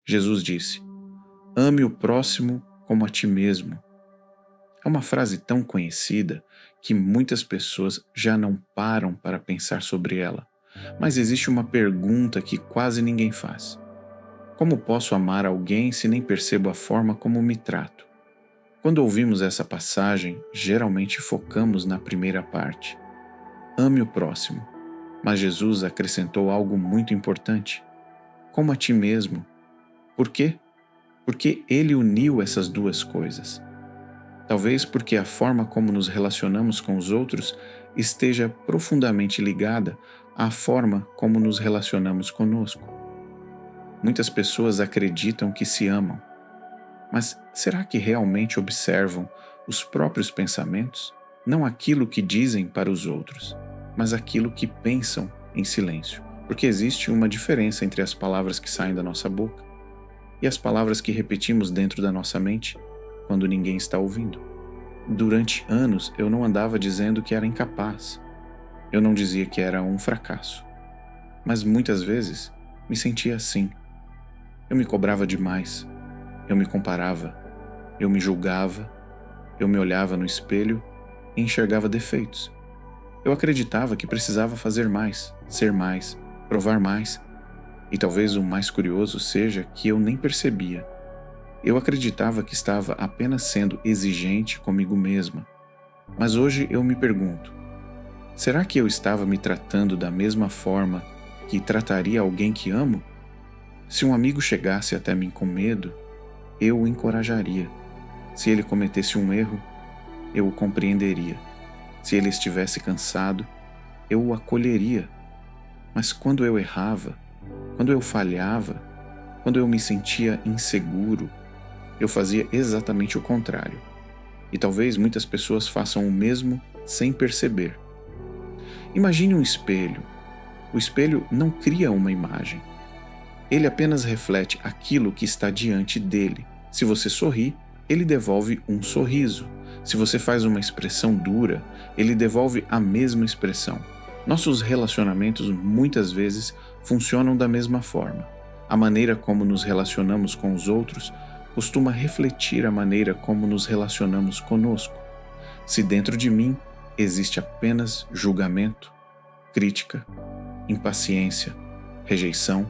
Jesus disse: "Ame o próximo como a ti mesmo." É uma frase tão conhecida que muitas pessoas já não param para pensar sobre ela. Mas existe uma pergunta que quase ninguém faz: como posso amar alguém se nem percebo a forma como me trato? Quando ouvimos essa passagem, geralmente focamos na primeira parte: ame o próximo. Mas Jesus acrescentou algo muito importante: como a ti mesmo. Por quê? Porque ele uniu essas duas coisas. Talvez porque a forma como nos relacionamos com os outros esteja profundamente ligada à forma como nos relacionamos conosco. Muitas pessoas acreditam que se amam, mas será que realmente observam os próprios pensamentos? Não aquilo que dizem para os outros, mas aquilo que pensam em silêncio. Porque existe uma diferença entre as palavras que saem da nossa boca e as palavras que repetimos dentro da nossa mente quando ninguém está ouvindo. Durante anos eu não andava dizendo que era incapaz. Eu não dizia que era um fracasso. Mas muitas vezes me sentia assim. Eu me cobrava demais. Eu me comparava. Eu me julgava. Eu me olhava no espelho e enxergava defeitos. Eu acreditava que precisava fazer mais, ser mais, provar mais. E talvez o mais curioso seja que eu nem percebia. Eu acreditava que estava apenas sendo exigente comigo mesma. Mas hoje eu me pergunto: será que eu estava me tratando da mesma forma que trataria alguém que amo? Se um amigo chegasse até mim com medo, eu o encorajaria. Se ele cometesse um erro, eu o compreenderia. Se ele estivesse cansado, eu o acolheria. Mas quando eu errava, quando eu falhava, quando eu me sentia inseguro, eu fazia exatamente o contrário. E talvez muitas pessoas façam o mesmo sem perceber. Imagine um espelho. O espelho não cria uma imagem. Ele apenas reflete aquilo que está diante dele. Se você sorri, ele devolve um sorriso. Se você faz uma expressão dura, ele devolve a mesma expressão. Nossos relacionamentos muitas vezes funcionam da mesma forma. A maneira como nos relacionamos com os outros costuma refletir a maneira como nos relacionamos conosco. Se dentro de mim existe apenas julgamento, crítica, impaciência, rejeição,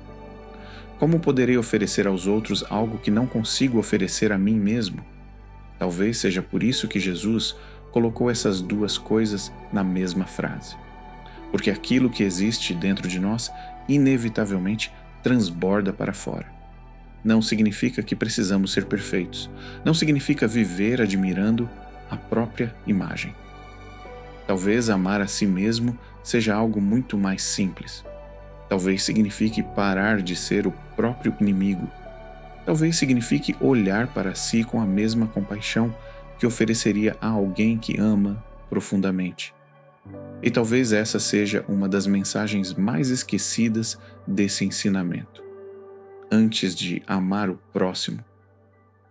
como poderei oferecer aos outros algo que não consigo oferecer a mim mesmo? Talvez seja por isso que Jesus colocou essas duas coisas na mesma frase. Porque aquilo que existe dentro de nós inevitavelmente transborda para fora. Não significa que precisamos ser perfeitos. Não significa viver admirando a própria imagem. Talvez amar a si mesmo seja algo muito mais simples. Talvez signifique parar de ser o próprio inimigo. Talvez signifique olhar para si com a mesma compaixão que ofereceria a alguém que ama profundamente. E talvez essa seja uma das mensagens mais esquecidas desse ensinamento. Antes de amar o próximo,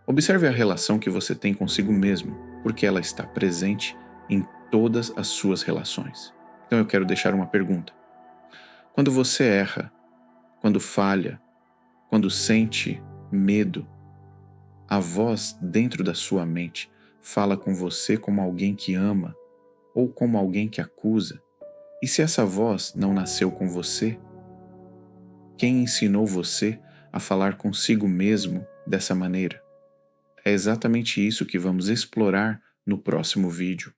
observe a relação que você tem consigo mesmo, porque ela está presente em todas as suas relações. Então eu quero deixar uma pergunta. Quando você erra, quando falha, quando sente medo, a voz dentro da sua mente fala com você como alguém que ama ou como alguém que acusa? E se essa voz não nasceu com você, quem ensinou você a falar consigo mesmo dessa maneira? É exatamente isso que vamos explorar no próximo vídeo.